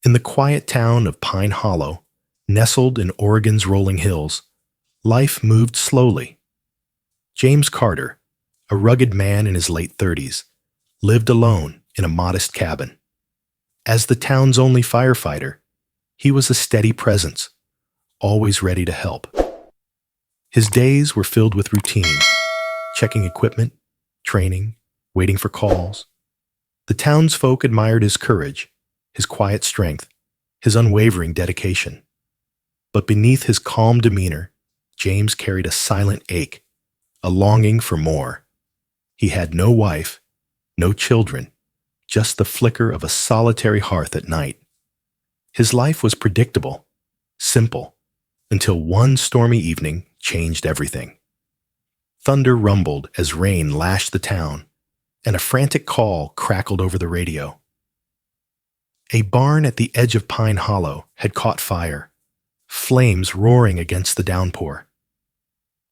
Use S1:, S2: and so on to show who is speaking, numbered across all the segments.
S1: In the quiet town of Pine Hollow, nestled in Oregon's rolling hills, life moved slowly. James Carter, a rugged man in his late 30s, lived alone in a modest cabin. As the town's only firefighter, he was a steady presence, always ready to help. His days were filled with routine, checking equipment, training, waiting for calls. The townsfolk admired his courage, his quiet strength, his unwavering dedication. But beneath his calm demeanor, James carried a silent ache, a longing for more. He had no wife, no children, just the flicker of a solitary hearth at night. His life was predictable, simple, until one stormy evening changed everything. Thunder rumbled as rain lashed the town, and a frantic call crackled over the radio. A barn at the edge of Pine Hollow had caught fire, flames roaring against the downpour.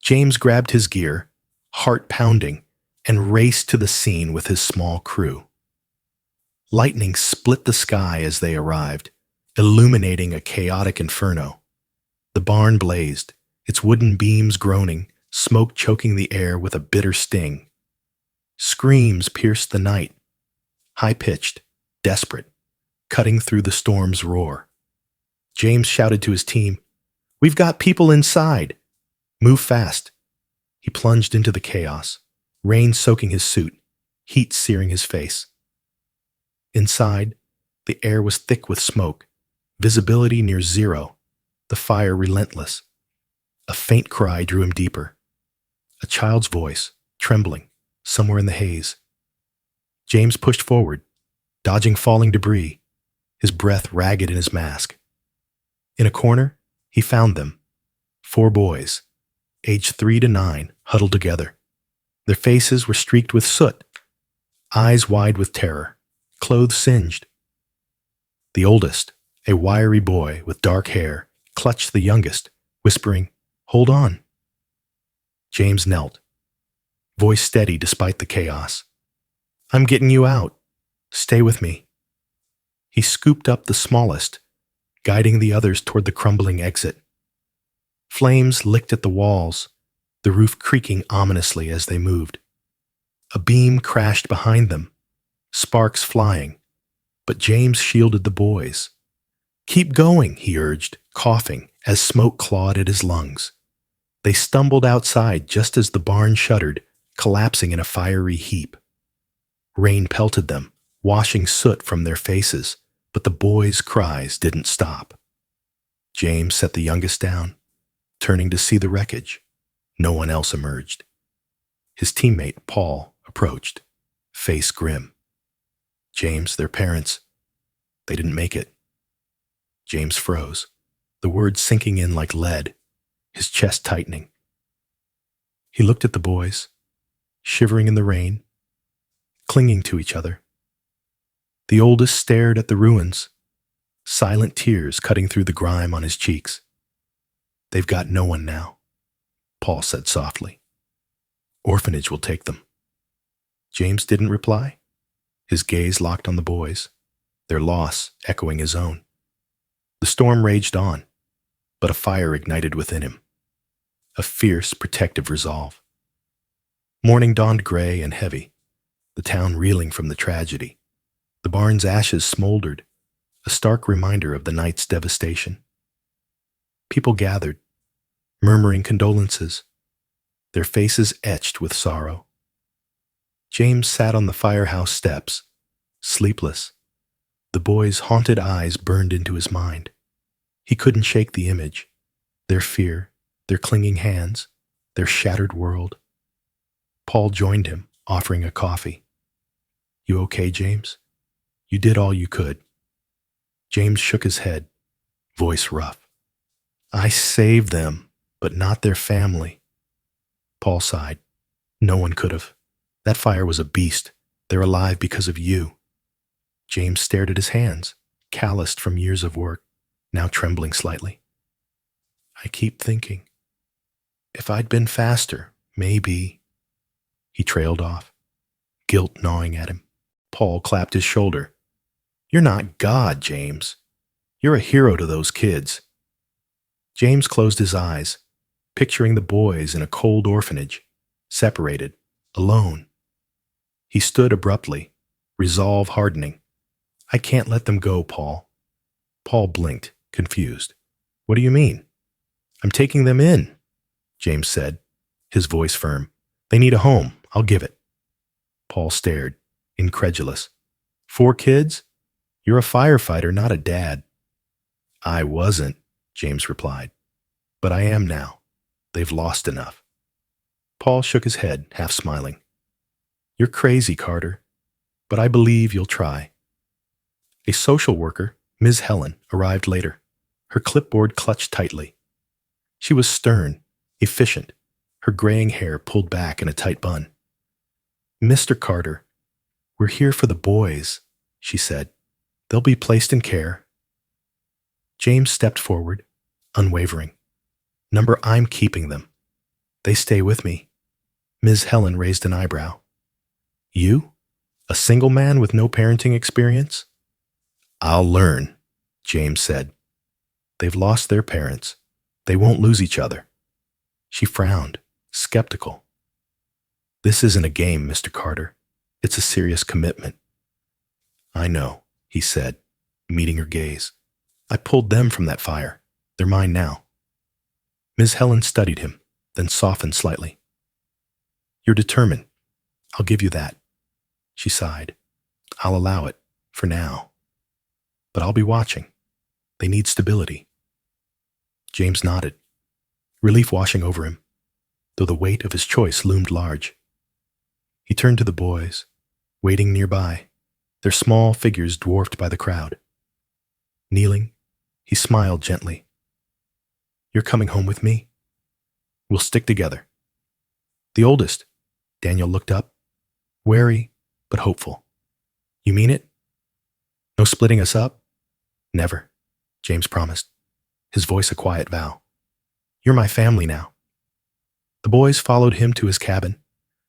S1: James grabbed his gear, heart pounding, and raced to the scene with his small crew. Lightning split the sky as they arrived, illuminating a chaotic inferno. The barn blazed, its wooden beams groaning, smoke choking the air with a bitter sting. Screams pierced the night, high-pitched, desperate, cutting through the storm's roar. James shouted to his team, "We've got people inside! Move fast!" He plunged into the chaos, rain soaking his suit, heat searing his face. Inside, the air was thick with smoke, visibility near zero, the fire relentless. A faint cry drew him deeper. A child's voice, trembling, somewhere in the haze. James pushed forward, dodging falling debris, his breath ragged in his mask. In a corner, he found them, 4 boys, aged 3 to 9, huddled together. Their faces were streaked with soot, eyes wide with terror, clothes singed. The oldest, a wiry boy with dark hair, clutched the youngest, whispering, "Hold on." James knelt, voice steady despite the chaos. "I'm getting you out. Stay with me." He scooped up the smallest, guiding the others toward the crumbling exit. Flames licked at the walls, the roof creaking ominously as they moved. A beam crashed behind them, sparks flying, but James shielded the boys. "Keep going," he urged, coughing as smoke clawed at his lungs. They stumbled outside just as the barn shuddered, collapsing in a fiery heap. Rain pelted them, washing soot from their faces, but the boys' cries didn't stop. James set the youngest down, turning to see the wreckage. No one else emerged. His teammate, Paul, approached, face grim. "James, their parents, they didn't make it." James froze, the words sinking in like lead, his chest tightening. He looked at the boys, shivering in the rain, clinging to each other. The oldest stared at the ruins, silent tears cutting through the grime on his cheeks. "They've got no one now," Paul said softly. "Orphanage will take them." James didn't reply, his gaze locked on the boys, their loss echoing his own. The storm raged on, but a fire ignited within him, a fierce, protective resolve. Morning dawned gray and heavy, the town reeling from the tragedy. The barn's ashes smoldered, a stark reminder of the night's devastation. People gathered, murmuring condolences, their faces etched with sorrow. James sat on the firehouse steps, sleepless. The boys' haunted eyes burned into his mind. He couldn't shake the image, their fear, their clinging hands, their shattered world. Paul joined him, offering a coffee. "You okay, James? You did all you could." James shook his head, voice rough. "I saved them, but not their family." Paul sighed. "No one could have. That fire was a beast. They're alive because of you." James stared at his hands, calloused from years of work, now trembling slightly. "I keep thinking, if I'd been faster, maybe." He trailed off, guilt gnawing at him. Paul clapped his shoulder. "You're not God, James. You're a hero to those kids." James closed his eyes, picturing the boys in a cold orphanage, separated, alone. He stood abruptly, resolve hardening. "I can't let them go, Paul." Paul blinked, confused. "What do you mean?" "I'm taking them in," James said, his voice firm. "They need a home. I'll give it." Paul stared, incredulous. "4 kids? You're a firefighter, not a dad." "I wasn't," James replied. "But I am now. They've lost enough." Paul shook his head, half smiling. "You're crazy, Carter, but I believe you'll try." A social worker, Ms. Helen, arrived later, her clipboard clutched tightly. She was stern, efficient, her graying hair pulled back in a tight bun. "Mr. Carter, we're here for the boys," she said. "They'll be placed in care." James stepped forward, unwavering. "Number, I'm keeping them. They stay with me." Ms. Helen raised an eyebrow. "You? A single man with no parenting experience?" "I'll learn," James said. "They've lost their parents. They won't lose each other." She frowned, skeptical. "This isn't a game, Mr. Carter. It's a serious commitment." "I know," he said, meeting her gaze. "I pulled them from that fire. They're mine now." Ms. Helen studied him, then softened slightly. "You're determined. I'll give you that." She sighed. "I'll allow it, for now. But I'll be watching. They need stability." James nodded, relief washing over him, though the weight of his choice loomed large. He turned to the boys, waiting nearby, their small figures dwarfed by the crowd. Kneeling, he smiled gently. "You're coming home with me? We'll stick together." The oldest, Daniel, looked up, wary but hopeful. "You mean it? No splitting us up?" "Never," James promised, his voice a quiet vow. "You're my family now." The boys followed him to his cabin,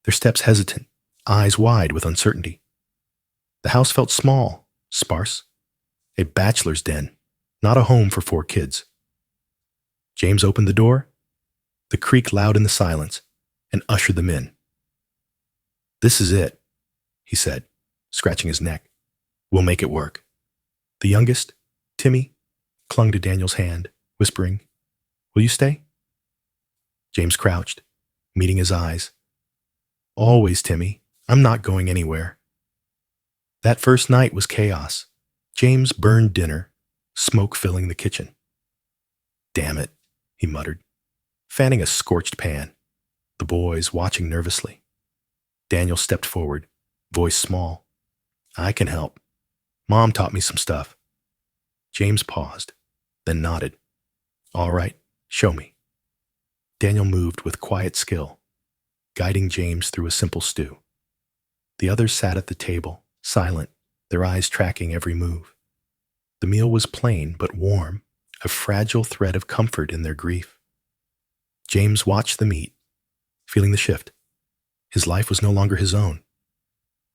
S1: their steps hesitant, eyes wide with uncertainty. The house felt small, sparse, a bachelor's den, not a home for 4 kids. James opened the door, the creak loud in the silence, and ushered them in. "This is it," he said, scratching his neck. "We'll make it work." The youngest, Timmy, clung to Daniel's hand, whispering, "Will you stay?" James crouched, meeting his eyes. "Always, Timmy. I'm not going anywhere." That first night was chaos. James burned dinner, smoke filling the kitchen. "Damn it," he muttered, fanning a scorched pan, the boys watching nervously. Daniel stepped forward, voice small. "I can help. Mom taught me some stuff." James paused, then nodded. "All right, show me." Daniel moved with quiet skill, guiding James through a simple stew. The others sat at the table, silent, their eyes tracking every move. The meal was plain but warm, a fragile thread of comfort in their grief. James watched the meat, feeling the shift. His life was no longer his own.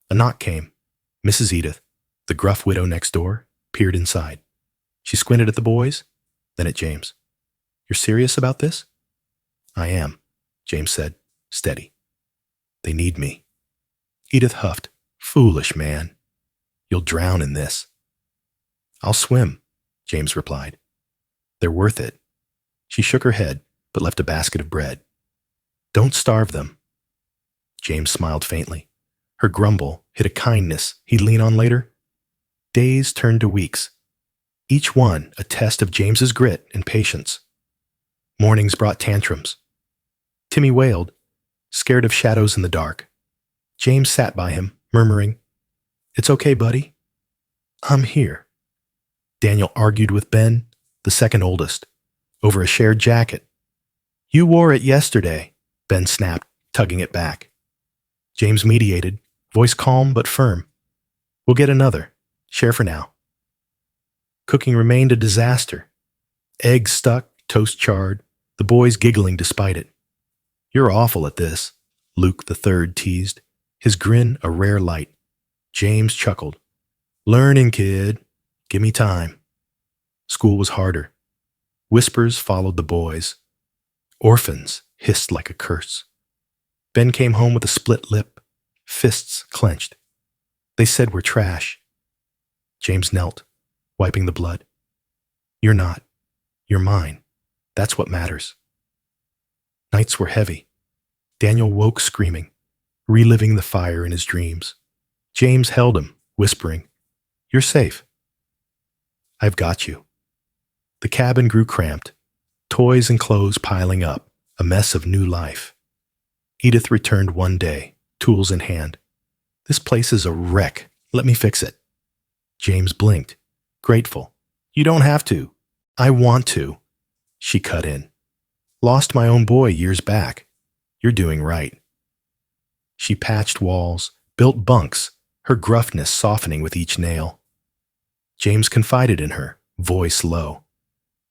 S1: A knock came. Mrs. Edith, the gruff widow next door, peered inside. She squinted at the boys, then at James. "You're serious about this?" "I am," James said, steady. "They need me." Edith huffed. "Foolish man. You'll drown in this." "I'll swim," James replied. "They're worth it." She shook her head, but left a basket of bread. "Don't starve them." James smiled faintly. Her grumble hid a kindness he'd lean on later. Days turned to weeks, each one a test of James's grit and patience. Mornings brought tantrums. Timmy wailed, scared of shadows in the dark. James sat by him, murmuring, "It's okay, buddy. I'm here." Daniel argued with Ben, the second oldest, over a shared jacket. "You wore it yesterday," Ben snapped, tugging it back. James mediated, voice calm but firm. "We'll get another. Share for now." Cooking remained a disaster. Eggs stuck, toast charred, the boys giggling despite it. "You're awful at this," Luke the third teased, his grin a rare light. James chuckled. "Learning, kid. Give me time." School was harder. Whispers followed the boys. Orphans hissed like a curse. Ben came home with a split lip, fists clenched. They said we're trash. James knelt, wiping the blood. You're not. You're mine. That's what matters. Nights were heavy. Daniel woke screaming, reliving the fire in his dreams. James held him, whispering, You're safe. I've got you. The cabin grew cramped, toys and clothes piling up, a mess of new life. Edith returned one day, tools in hand. This place is a wreck. Let me fix it. James blinked, grateful. You don't have to. I want to. She cut in. Lost my own boy years back. You're doing right. She patched walls, built bunks, her gruffness softening with each nail. James confided in her, voice low.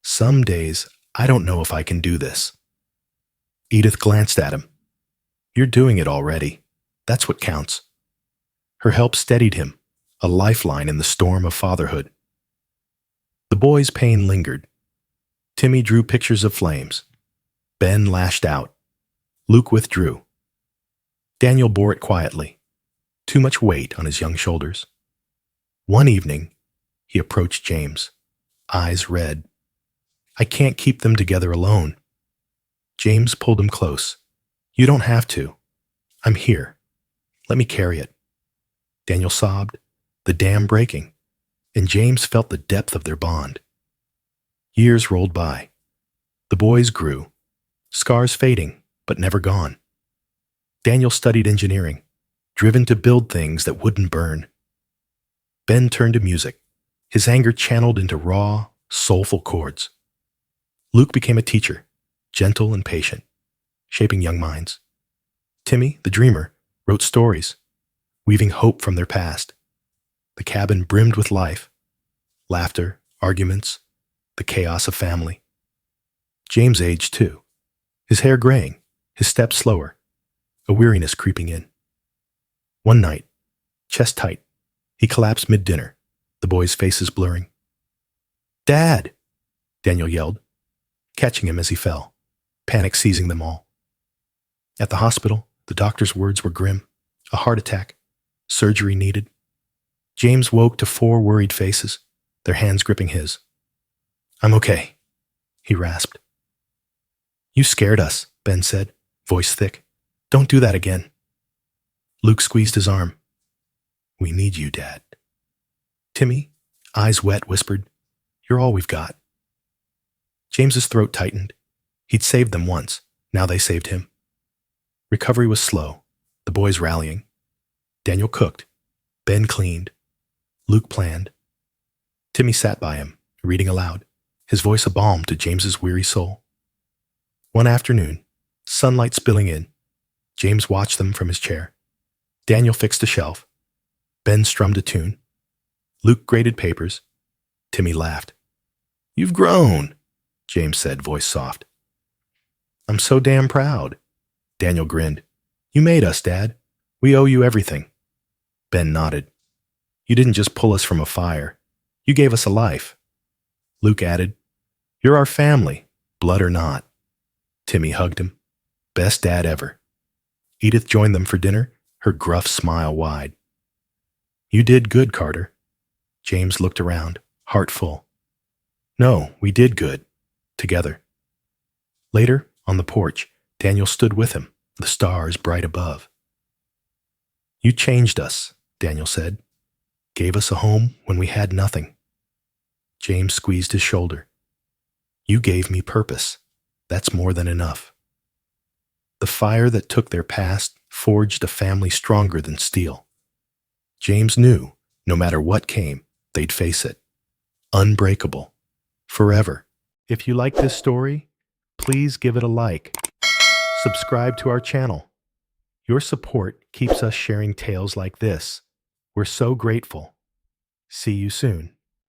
S1: Some days, I don't know if I can do this. Edith glanced at him. You're doing it already. That's what counts. Her help steadied him, a lifeline in the storm of fatherhood. The boy's pain lingered. Timmy drew pictures of flames. Ben lashed out. Luke withdrew. Daniel bore it quietly, too much weight on his young shoulders. One evening, he approached James, eyes red. I can't keep them together alone. James pulled him close. You don't have to. I'm here. Let me carry it. Daniel sobbed, the dam breaking, and James felt the depth of their bond. Years rolled by. The boys grew, scars fading, but never gone. Daniel studied engineering, driven to build things that wouldn't burn. Ben turned to music, his anger channeled into raw, soulful chords. Luke became a teacher, gentle and patient, shaping young minds. Timmy, the dreamer, wrote stories, weaving hope from their past. The cabin brimmed with life, laughter, arguments, the chaos of family. James aged too, his hair graying, his steps slower, a weariness creeping in. One night, chest tight, he collapsed mid-dinner, the boys' faces blurring. Dad! Daniel yelled, catching him as he fell, panic seizing them all. At the hospital, the doctor's words were grim. A heart attack. Surgery needed. James woke to 4 worried faces, their hands gripping his. I'm okay, he rasped. You scared us, Ben said, voice thick. Don't do that again. Luke squeezed his arm. We need you, Dad. Timmy, eyes wet, whispered, You're all we've got. James's throat tightened. He'd saved them once. Now they saved him. Recovery was slow, the boys rallying. Daniel cooked. Ben cleaned. Luke planned. Timmy sat by him, reading aloud, his voice a balm to James's weary soul. One afternoon, sunlight spilling in, James watched them from his chair. Daniel fixed a shelf. Ben strummed a tune. Luke graded papers. Timmy laughed. You've grown, James said, voice soft. I'm so damn proud. Daniel grinned. You made us, Dad. We owe you everything. Ben nodded. You didn't just pull us from a fire. You gave us a life. Luke added, You're our family, blood or not. Timmy hugged him. Best dad ever. Edith joined them for dinner, her gruff smile wide. You did good, Carter. James looked around, heart full. No, we did good. Together. Later, on the porch, Daniel stood with him, the stars bright above. You changed us, Daniel said. Gave us a home when we had nothing. James squeezed his shoulder. You gave me purpose. That's more than enough. The fire that took their past forged a family stronger than steel. James knew, no matter what came, they'd face it. Unbreakable. Forever. If you like this story, please give it a like. Subscribe to our channel. Your support keeps us sharing tales like this. We're so grateful. See you soon.